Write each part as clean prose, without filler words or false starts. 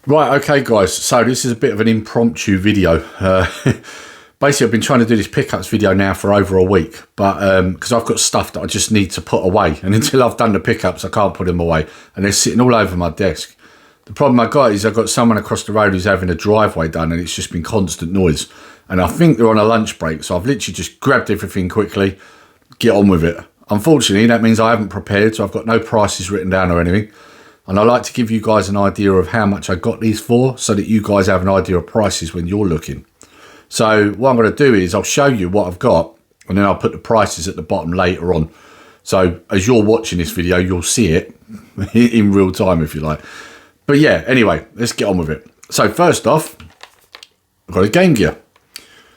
Right, okay guys, so this is a bit of an impromptu video. Basically I've been trying to do this pickups video now for over a week, but because I've got stuff that I just need to put away, and until I've done the pickups I can't put them away, and they're sitting all over my desk. The problem I got is I've got someone across the road who's having a driveway done, and it's just been constant noise, and I think they're on a lunch break, so I've literally just grabbed everything quickly, get on with it. Unfortunately that means I haven't prepared, so I've got no prices written down or anything. And I like to give you guys an idea of how much I got these for, so that you guys have an idea of prices when you're looking. So what I'm going to do is I'll show you what I've got, and then I'll put the prices at the bottom later on. So as you're watching this video, you'll see it in real time if you like. But yeah, anyway, let's get on with it. So first off, I've got a Game Gear.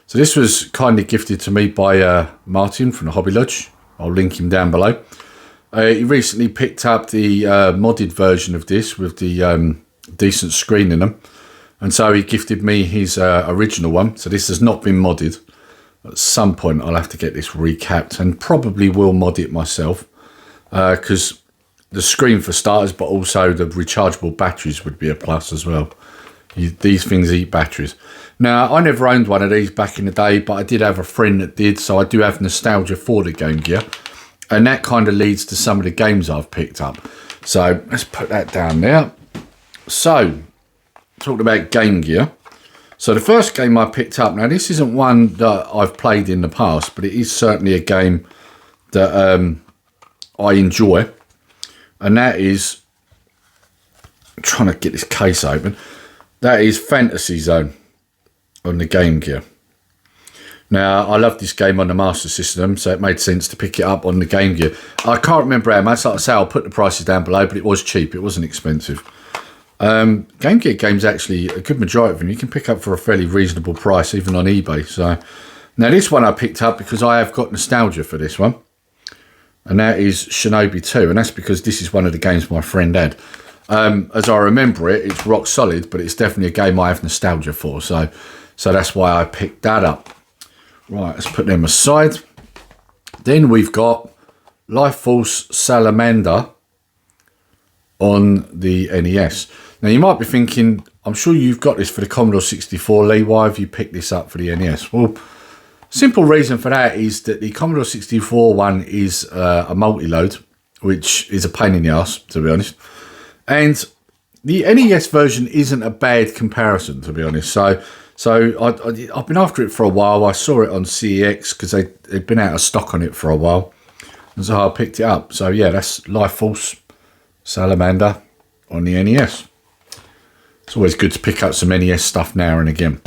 So this was kindly gifted to me by Martin from the Hobby Lodge. I'll link him down below. He recently picked up the modded version of this with the decent screen in them. And so he gifted me his original one. So this has not been modded. At some point I'll have to get this recapped and probably will mod it myself. Because the screen for starters, but also the rechargeable batteries would be a plus as well. These things eat batteries. Now, I never owned one of these back in the day, but I did have a friend that did. So I do have nostalgia for the Game Gear. And that kind of leads to some of the games I've picked up. So let's put that down there. So, talking about Game Gear. So the first game I picked up, now this isn't one that I've played in the past, but it is certainly a game that I enjoy. And that is, I'm trying to get this case open. That is Fantasy Zone on the Game Gear. Now, I love this game on the Master System, so it made sense to pick it up on the Game Gear. I can't remember how much. Like I say, I'll put the prices down below, but it was cheap. It wasn't expensive. Game Gear games, actually, a good majority of them, you can pick up for a fairly reasonable price, even on eBay. So, now this one I picked up because I have got nostalgia for this one. And that is Shinobi 2. And that's because this is one of the games my friend had. As I remember it, it's rock solid, but it's definitely a game I have nostalgia for. So that's why I picked that up. Right, let's put them aside. Then we've got Life Force Salamander on the NES. Now, you might be thinking, I'm sure you've got this for the Commodore 64, Lee. Why have you picked this up for the NES? Well, simple reason for that is that the Commodore 64 one is a multi-load, which is a pain in the ass, to be honest. And the NES version isn't a bad comparison, to be honest. So I've been after it for a while. I saw it on CEX because they'd been out of stock on it for a while. And so I picked it up. So yeah, that's Life Force Salamander on the NES. It's always good to pick up some NES stuff now and again.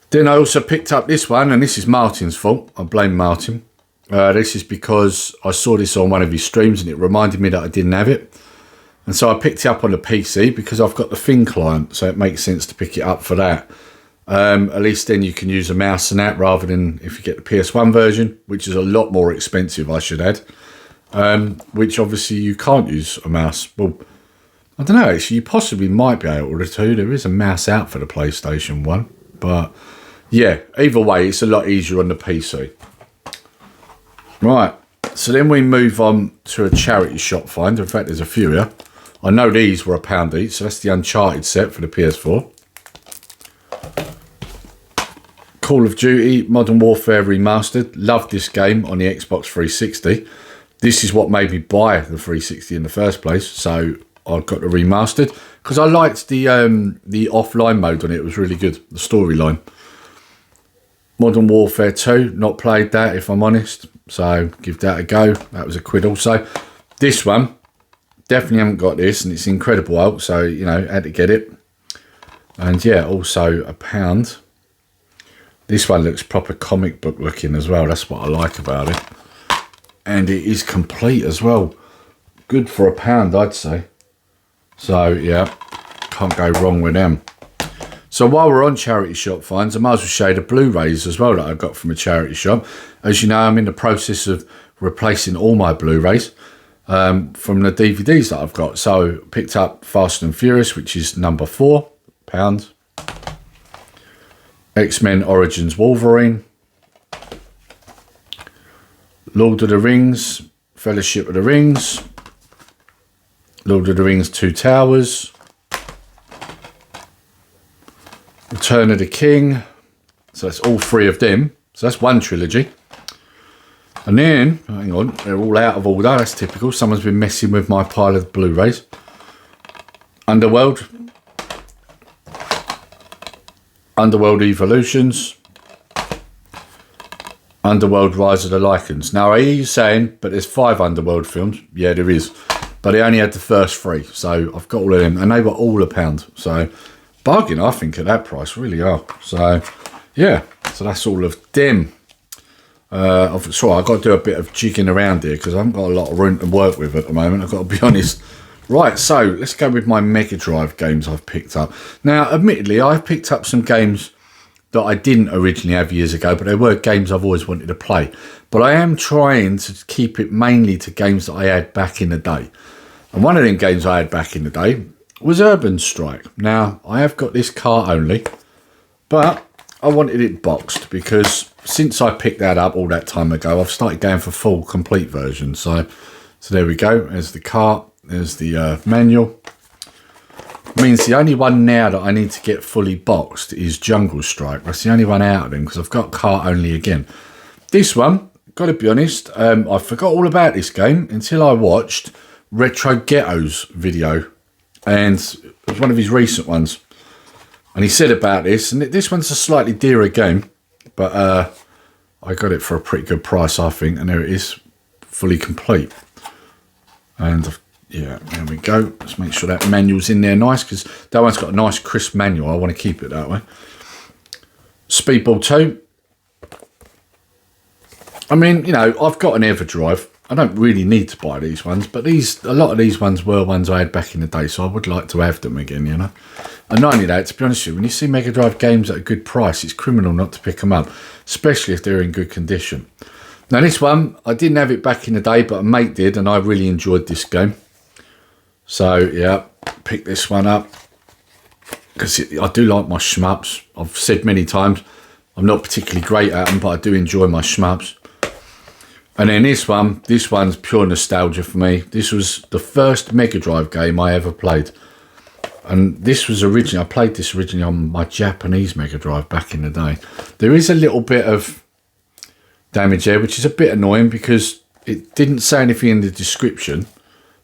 Then I also picked up this one, and this is Martin's fault. I blame Martin. This is because I saw this on one of his streams and it reminded me that I didn't have it. And so I picked it up on the PC because I've got the Thin client, so it makes sense to pick it up for that. At least then you can use a mouse and that rather than if you get the PS1 version, which is a lot more expensive, I should add. Which obviously you can't use a mouse. Well, I don't know, actually, you possibly might be able to. There is a mouse out for the PlayStation 1. But yeah, either way, it's a lot easier on the PC. Right, so then we move on to a charity shop find. In fact, there's a few here. I know these were £1 each, so that's the Uncharted set for the PS4. Call of Duty Modern Warfare Remastered. Loved this game on the Xbox 360. This is what made me buy the 360 in the first place, so I got the remastered because I liked the offline mode on it. It was really good, the storyline. Modern Warfare 2, not played that if I'm honest, so give that a go. That was £1 also. This one, definitely haven't got this, and it's incredible out, so you know, had to get it. And yeah, also £1. This one looks proper comic book looking as well. That's what I like about it. And it is complete as well. Good for £1, I'd say. So yeah, can't go wrong with them. So while we're on charity shop finds, I might as well show you the Blu-rays as well that I got from a charity shop. As you know, I'm in the process of replacing all my Blu-rays from the DVDs that I've got. So picked up Fast and Furious, which is number £4. X-Men Origins Wolverine. Lord of the Rings, Fellowship of the Rings. Lord of the Rings Two Towers. Return of the King. So that's all 3 of them. So that's one trilogy. And then, hang on, they're all out of order. That's typical. Someone's been messing with my pile of Blu-rays. Underworld. Underworld Evolutions. Underworld Rise of the Lycans. Now, I hear you saying, but there's 5 Underworld films. Yeah, there is. But I only had the first 3. So I've got all of them. And they were all £1. So bargain, I think, at that price. Really are. So, yeah. So that's all of them. Sorry, I've got to do a bit of jigging around here because I haven't got a lot of room to work with at the moment. I've got to be honest. Right, so let's go with my Mega Drive games I've picked up. Now, admittedly, I've picked up some games that I didn't originally have years ago, but they were games I've always wanted to play. But I am trying to keep it mainly to games that I had back in the day. And one of them games I had back in the day was Urban Strike. Now, I have got this car only, but I wanted it boxed because since I picked that up all that time ago, I've started going for full complete version. So there we go. There's the car. There's the manual. Means the only one now that I need to get fully boxed is Jungle Strike. That's the only one out of them because I've got car only again. This one, got to be honest, I forgot all about this game until I watched Retro Ghetto's video. And it was one of his recent ones. And he said about this, and this one's a slightly dearer game, but I got it for a pretty good price, I think. And there it is, fully complete. And yeah, there we go. Let's make sure that manual's in there nice, because that one's got a nice crisp manual. I want to keep it that way. Speedball 2. I mean, you know, I've got an Everdrive. I don't really need to buy these ones, but a lot of these ones were ones I had back in the day, so I would like to have them again, you know. And not only that, to be honest with you, when you see Mega Drive games at a good price, it's criminal not to pick them up, especially if they're in good condition. Now, this one, I didn't have it back in the day, but a mate did, and I really enjoyed this game. So, yeah, pick this one up, because I do like my shmups. I've said many times, I'm not particularly great at them, but I do enjoy my shmups. And then this one's pure nostalgia for me. This was the first Mega Drive game I ever played. And this was I played this originally on my Japanese Mega Drive back in the day. There is a little bit of damage there, which is a bit annoying because it didn't say anything in the description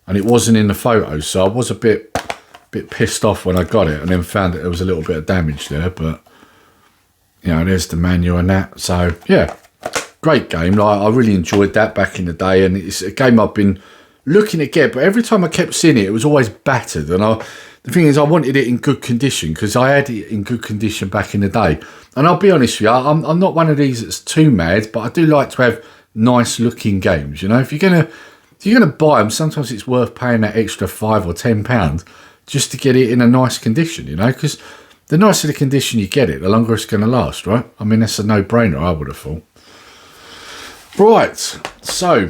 and it wasn't in the photos. So I was a bit pissed off when I got it and then found that there was a little bit of damage there. But, you know, there's the manual and that. So, yeah. Great game. Like, I really enjoyed that back in the day, and it's a game I've been looking to get, but every time I kept seeing it, it was always battered. And the thing is, I wanted it in good condition because I had it in good condition back in the day. And I'll be honest with you, I'm not one of these that's too mad, but I do like to have nice looking games. You know, if you're gonna buy them, sometimes it's worth paying that extra £5 or £10 just to get it in a nice condition. You know, because the nicer the condition you get it, the longer it's going to last, right? I mean, that's a no-brainer, I would have thought. Right, so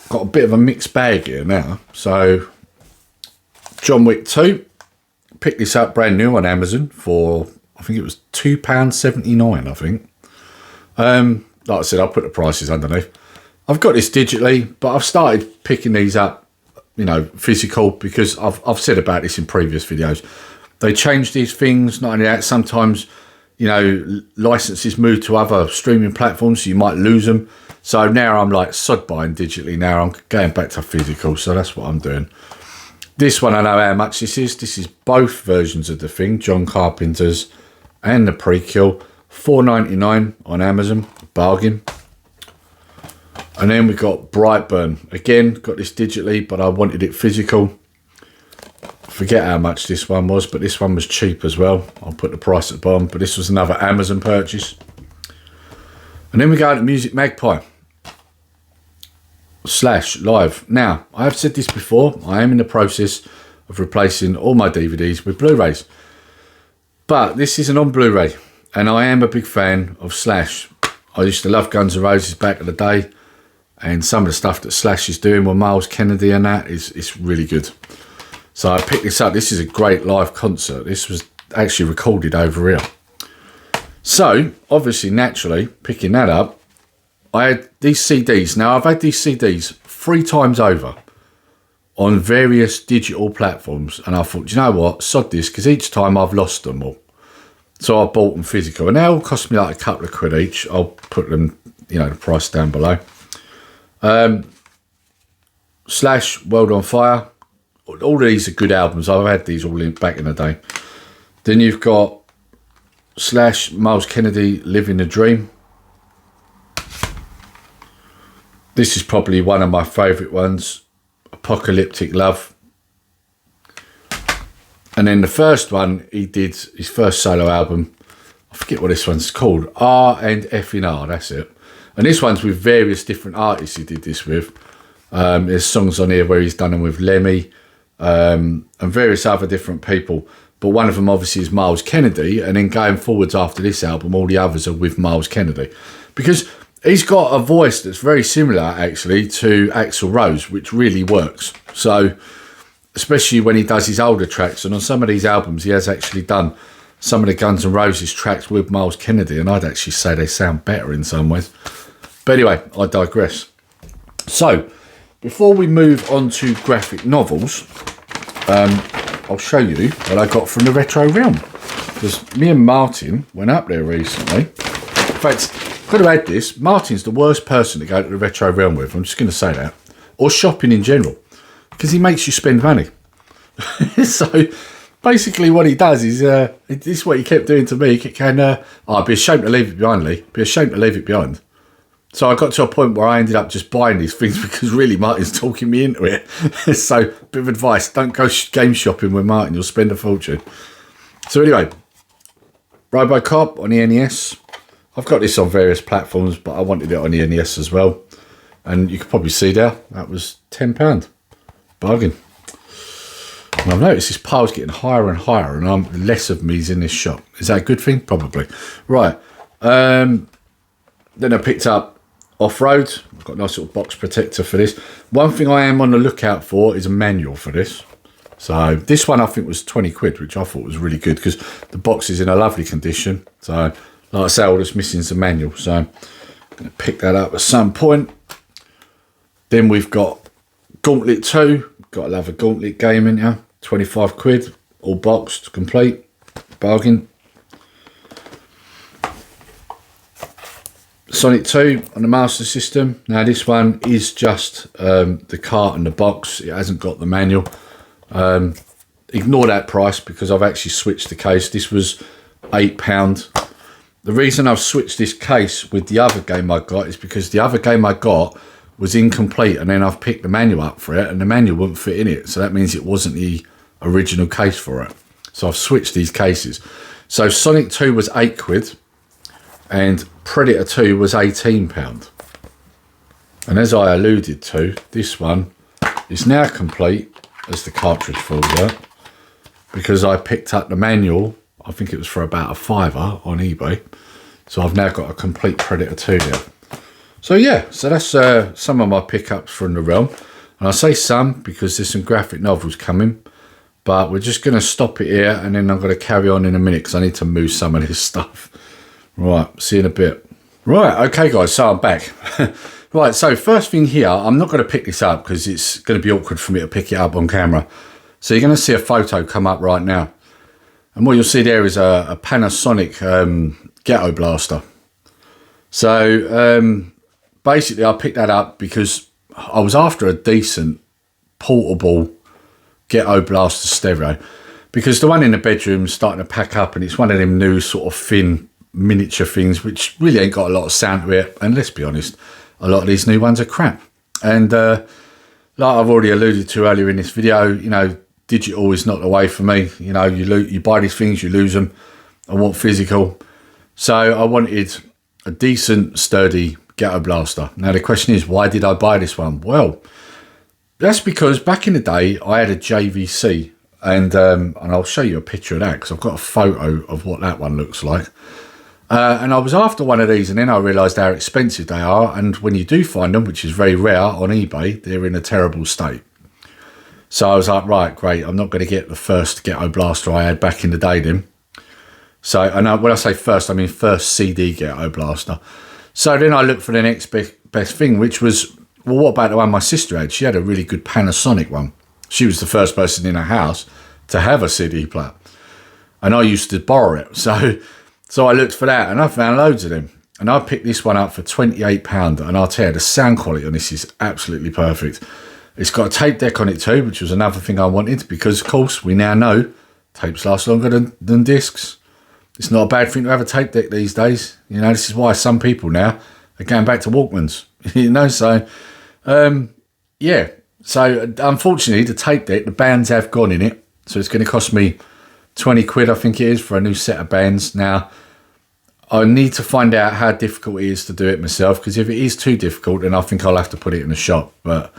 got a bit of a mixed bag here now. So John Wick 2, picked this up brand new on Amazon for, I think it was £2.79, I think. Like I said, I'll put the prices underneath. I've got this digitally, but I've started picking these up, you know, physical, because I've said about this in previous videos. They change these things, not only that, sometimes, you know, licenses move to other streaming platforms, so you might lose them. So now I'm like sod buying digitally now. I'm going back to physical, so that's what I'm doing. This one, I know how much this is. This is both versions of The Thing, John Carpenter's and the prequel. $4.99 on Amazon, bargain. And then we got Brightburn. Again, got this digitally, but I wanted it physical. Forget how much this one was, but this one was cheap as well. I'll put the price at the bottom, but this was another Amazon purchase. And then we go to Music Magpie / Live. Now, I have said this before, I am in the process of replacing all my DVDs with Blu-rays. But this isn't on Blu-ray, and I am a big fan of Slash. I used to love Guns N' Roses back in the day, and some of the stuff that Slash is doing with Miles Kennedy and that is really good. So I picked this up. This is a great live concert. This was actually recorded over here. So, obviously, naturally, picking that up, I had these CDs. Now, I've had these CDs 3 times over on various digital platforms. And I thought, you know what, sod this, because each time I've lost them all. So I bought them physical, and they all cost me like a couple of quid each. I'll put them, you know, the price down below. Slash, World on Fire. All these are good albums. I've had these all back in the day. Then you've got Slash, Miles Kennedy, Living the Dream. This is probably one of my favourite ones, Apocalyptic Love. And then the first one, he did his first solo album. I forget what this one's called. R and F in R, that's it. And this one's with various different artists he did this with. There's songs on here where he's done them with Lemmy and various other different people. But one of them obviously is Miles Kennedy. And then going forwards after this album, all the others are with Miles Kennedy. Because he's got a voice that's very similar, actually, to Axl Rose, which really works. So, especially when he does his older tracks. And on some of these albums, he has actually done some of the Guns N' Roses tracks with Miles Kennedy. And I'd actually say they sound better in some ways. But anyway, I digress. So, before we move on to graphic novels, I'll show you what I got from the Retro Realm. Because me and Martin went up there recently. In fact, could have had this. Martin's the worst person to go to the Retro Realm with. I'm just going to say that. Or shopping in general. Because he makes you spend money. So, basically what he does is, this is what he kept doing to me. He kept going, I'd be ashamed to leave it behind, Lee. Be ashamed to leave it behind. So I got to a point where I ended up just buying these things because really Martin's talking me into it. So, bit of advice, don't go game shopping with Martin, you'll spend a fortune. So anyway, RoboCop on the NES. I've got this on various platforms, but I wanted it on the NES as well. And you can probably see there, that was £10. Bargain. And I've noticed this pile's getting higher and higher, and less of me's in this shop. Is that a good thing? Probably. Right. Then I picked up Off-Road. I've got a nice little box protector for this. One thing I am on the lookout for is a manual for this. So this one I think was 20 quid, which I thought was really good because the box is in a lovely condition. So like I say, all that's missing is the manual. So I'm going to pick that up at some point. Then we've got Gauntlet 2. Got to love a Gauntlet game in here. 25 quid, all boxed, complete. Bargain. Sonic 2 on the Master System. Now this one is just the cart and the box. It hasn't got the manual. Ignore that price because I've actually switched the case. This was £8. The reason I've switched this case with the other game I got is because the other game I got was incomplete, and then I've picked the manual up for it and the manual wouldn't fit in it. So that means it wasn't the original case for it. So I've switched these cases. So Sonic 2 was 8 quid. And Predator 2 was £18. And as I alluded to, this one is now complete as the cartridge falls out. Because I picked up the manual, I think it was for about £5 on eBay. So I've now got a complete Predator 2 there. So yeah, so that's some of my pickups from the realm. And I say some because there's some graphic novels coming. But we're just going to stop it here and then I'm going to carry on in a minute because I need to move some of this stuff. Right, see you in a bit. Right, okay guys, so I'm back. Right, so first thing here, I'm not going to pick this up because it's going to be awkward for me to pick it up on camera. So you're going to see a photo come up right now. And what you'll see there is a Panasonic Ghetto Blaster. So basically I picked that up because I was after a decent portable Ghetto Blaster stereo. Because the one in the bedroom is starting to pack up and it's one of them new sort of thin miniature things which really ain't got a lot of sound to it, and let's be honest, a lot of these new ones are crap. And like I've already alluded to earlier in this video, you know, digital is not the way for me. You know, you buy these things, you lose them. I want physical. So I wanted a decent sturdy Ghetto Blaster. Now the question is, why did I buy this one? Well, that's because back in the day I had a JVC, and I'll show you a picture of that because I've got a photo of what that one looks like. And I was after one of these, and then I realised how expensive they are. And when you do find them, which is very rare on eBay, they're in a terrible state. So I was like, right, great. I'm not going to get the first Ghetto Blaster I had back in the day then. So, and when I say first, I mean first CD Ghetto Blaster. So then I looked for the next best thing, which was, well, what about the one my sister had? She had a really good Panasonic one. She was the first person in her house to have a CD player. and I used to borrow it. So I looked for that, and I found loads of them. And I picked this one up for £28, and I'll tell you, the sound quality on this is absolutely perfect. It's got a tape deck on it too, which was another thing I wanted, because, of course, we now know tapes last longer than discs. It's not a bad thing to have a tape deck these days. You know, this is why some people now are going back to Walkmans. You know, so, yeah. So, unfortunately, the tape deck, the bands have gone in it. So, it's going to cost me 20 quid, I think it is, for a new set of bands. Now, I need to find out how difficult it is to do it myself, because if it is too difficult, then I think I'll have to put it in the shop. But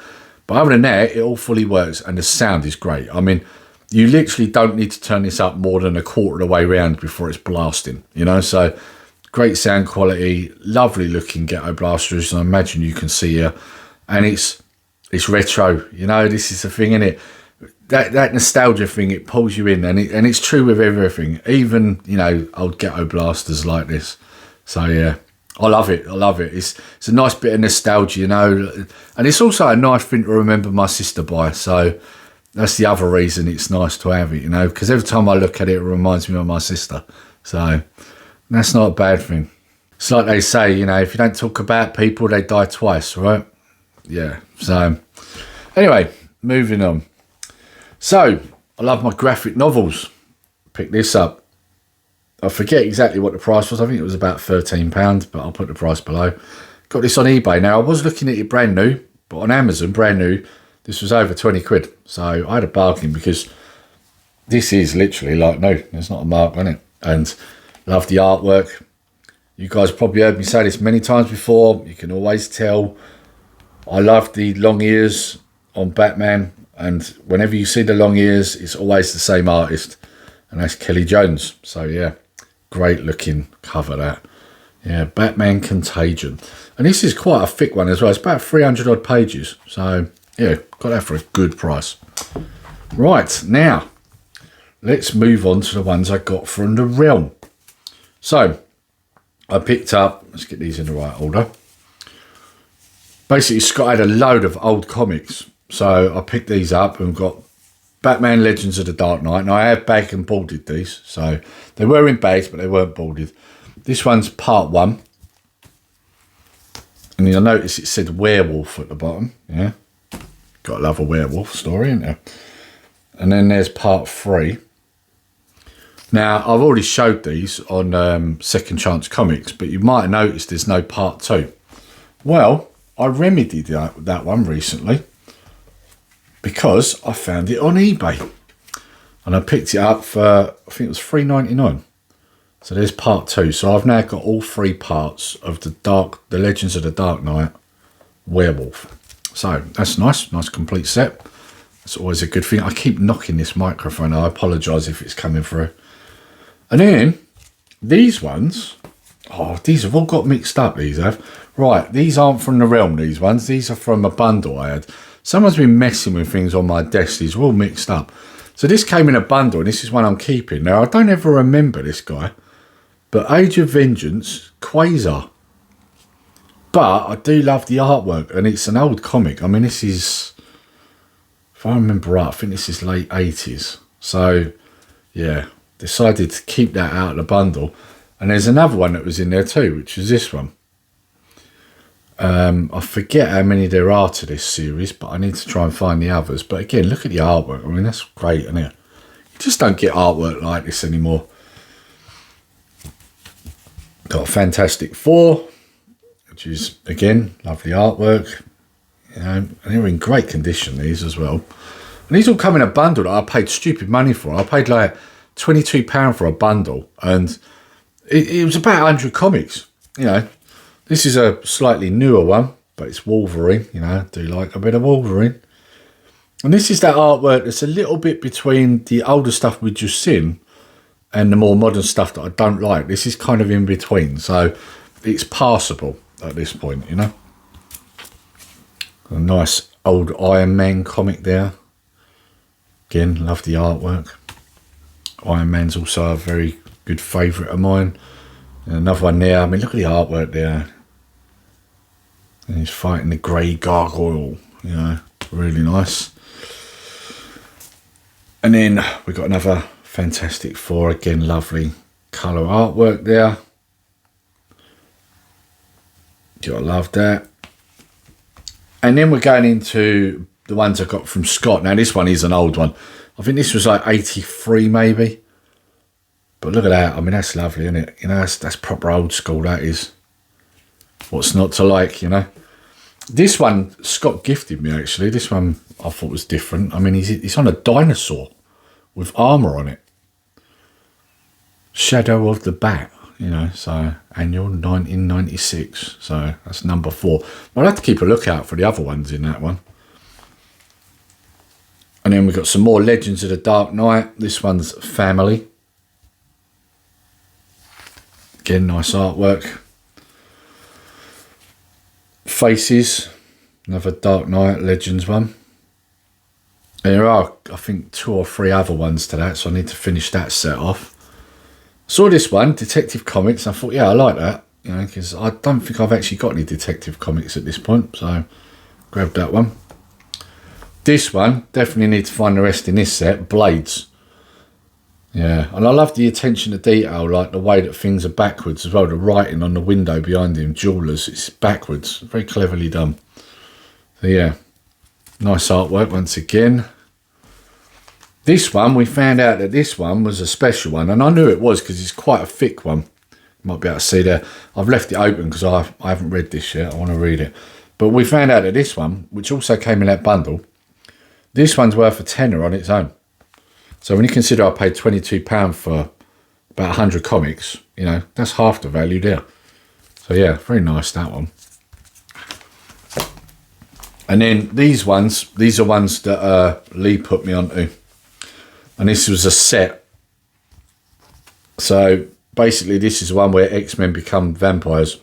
other than that, it all fully works, and the sound is great. I mean, you literally don't need to turn this up more than a quarter of the way round before it's blasting, you know. So great sound quality, lovely looking ghetto blasters, and I imagine you can see here. And it's retro, you know. This is the thing, isn't it? That nostalgia thing, it pulls you in, and it's true with everything, even, you know, old ghetto blasters like this. So yeah, I love it. It's a nice bit of nostalgia, you know, and it's also a nice thing to remember my sister by. So that's the other reason it's nice to have it, you know, because every time I look at it, it reminds me of my sister. So that's not a bad thing. It's like they say, you know, if you don't talk about people, they die twice, right? Yeah. So anyway, moving on. So, I love my graphic novels. Picked this up. I forget exactly what the price was. I think it was about £13, but I'll put the price below. Got this on eBay. Now, I was looking at it brand new, but on Amazon, brand new, this was over 20 quid. So, I had a bargain, because this is literally like new. There's not a mark on it. And love the artwork. You guys probably heard me say this many times before. You can always tell. I love the long ears on Batman. And whenever you see the long ears, it's always the same artist. And that's Kelly Jones. So, yeah, great looking cover, that. Yeah, Batman Contagion. And this is quite a thick one as well. It's about 300 odd pages. So, yeah, got that for a good price. Right, now, let's move on to the ones I got from the Realm. So, I picked up, let's get these in the right order. Basically, Scott had a load of old comics. So I picked these up and got Batman Legends of the Dark Knight. And I have bag and boarded these. So they were in bags, but they weren't boarded. This one's part 1. And you'll notice it said werewolf at the bottom. Yeah. Got to love a werewolf story, isn't there? And then there's part 3. Now, I've already showed these on Second Chance Comics, but you might have noticed there's no part 2. Well, I remedied that one recently, because I found it on eBay, and I picked it up for, I think it was £3.99. So there's part 2. So I've now got all 3 parts of the Legends of the Dark Knight werewolf. So that's nice complete set. That's always a good thing. I keep knocking this microphone. I apologise if it's coming through. And then these ones, these have all got mixed up. These have. Right, these aren't from the Realm. These ones. These are from a bundle I had. Someone's been messing with things on my desk. These are all mixed up. So this came in a bundle, and this is one I'm keeping. Now, I don't ever remember this guy, but Age of Vengeance, Quasar. But I do love the artwork, and it's an old comic. I mean, this is, if I remember right, I think this is late 80s. So, yeah, decided to keep that out of the bundle. And there's another one that was in there too, which is this one. I forget how many there are to this series, but I need to try and find the others. But again, look at the artwork. I mean, that's great, isn't it? You just don't get artwork like this anymore. Got Fantastic Four, which is, again, lovely artwork. You know, and they're in great condition, these as well. And these all come in a bundle that I paid stupid money for. I paid like £22 for a bundle, and it was about 100 comics, you know. This is a slightly newer one, but it's Wolverine. You know, I do like a bit of Wolverine. And this is that artwork that's a little bit between the older stuff we've just seen and the more modern stuff that I don't like. This is kind of in between. So it's passable at this point, you know. A nice old Iron Man comic there. Again, love the artwork. Iron Man's also a very good favourite of mine. And another one there. I mean, look at the artwork there. And he's fighting the grey gargoyle, you know, really nice. And then we've got another Fantastic Four, again, lovely colour artwork there. Gotta love that. And then we're going into the ones I got from Scott. Now this one is an old one. I think this was like 83 maybe. But look at that. I mean, that's lovely, isn't it? You know, that's proper old school, that is. What's not to like, you know? This one, Scott gifted me, actually. This one I thought was different. I mean, he's on a dinosaur with armour on it. Shadow of the Bat, you know, so annual 1996. So that's number 4. I'll have to keep a lookout for the other ones in that one. And then we've got some more Legends of the Dark Knight. This one's Family. Again, nice artwork. Faces, another Dark Knight Legends one. And there are, I think, 2 or 3 other ones to that, so I need to finish that set off. Saw this one, Detective Comics, and I thought, yeah, I like that, you know, because I don't think I've actually got any Detective Comics at this point, so grabbed that one. This one, definitely need to find the rest in this set, Blades. Yeah, and I love the attention to detail, like the way that things are backwards as well. The writing on the window behind him, Jewelers, it's backwards. Very cleverly done. So yeah, nice artwork once again. This one, we found out that this one was a special one, and I knew it was because it's quite a thick one. You might be able to see there. I've left it open because I haven't read this yet. I want to read it. But we found out that this one, which also came in that bundle, this one's worth a tenner on its own. So when you consider I paid £22 for about 100 comics, you know, that's half the value there. So yeah, very nice, that one. And then these ones, these are ones that Lee put me onto. And this was a set. So basically this is the one where X-Men become vampires.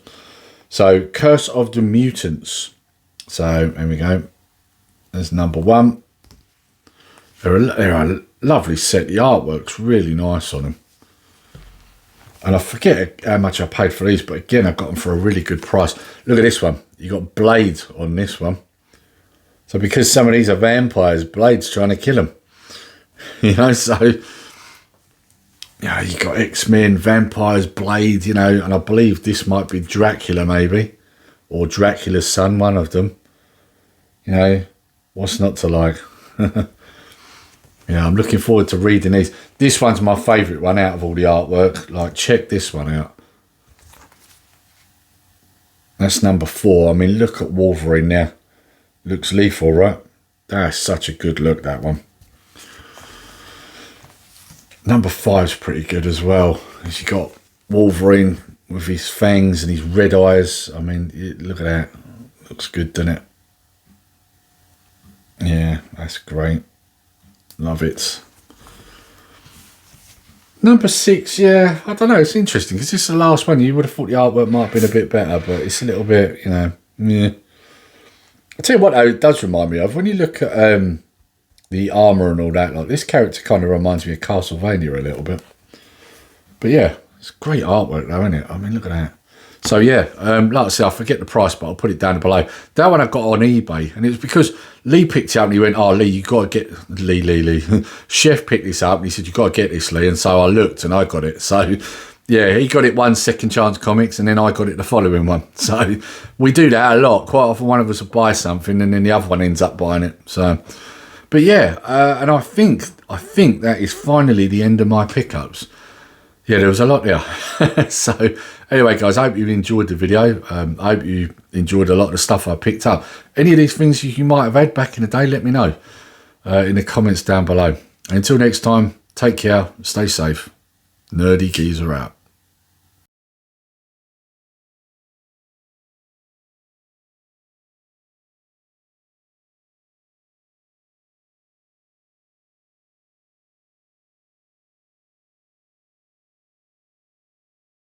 So Curse of the Mutants. So there we go. There's number 1. They're a lovely set. The artwork's really nice on them. And I forget how much I paid for these, but again, I got them for a really good price. Look at this one. You got Blade on this one. So because some of these are vampires, Blade's trying to kill them. You know, so yeah, you got X-Men, vampires, Blade, you know, and I believe this might be Dracula maybe, or Dracula's son, one of them. You know, what's not to like? Yeah, I'm looking forward to reading these. This one's my favourite one out of all the artwork. Like, check this one out. That's number 4. I mean, look at Wolverine there. Looks lethal, right? That's such a good look, that one. Number 5's pretty good as well. You got Wolverine with his fangs and his red eyes. I mean, look at that. Looks good, doesn't it? Yeah, that's great. Love it. Number 6, yeah, I don't know, it's interesting because this is the last one. You would have thought the artwork might have been a bit better, but it's a little bit, you know, yeah. I'll tell you what though, it does remind me of, when you look at the armour and all that, like this character kind of reminds me of Castlevania a little bit. But yeah, it's great artwork though, isn't it? I mean, look at that. So yeah, like I said, I forget the price, but I'll put it down below. That one I got on eBay, and it was because Lee picked it up and he went, "Oh, Lee, you got to get Lee." Chef picked this up and he said, "You got to get this, Lee." And so I looked and I got it. So yeah, he got it one Second Chance Comics, and then I got it the following one. So we do that a lot. Quite often, one of us will buy something, and then the other one ends up buying it. So, but yeah, and I think that is finally the end of my pickups. Yeah, there was a lot there. So anyway, guys, I hope you enjoyed the video. I hope you enjoyed a lot of the stuff I picked up. Any of these things you might have had back in the day, let me know in the comments down below. Until next time, take care, stay safe. Nerdy Geezer out.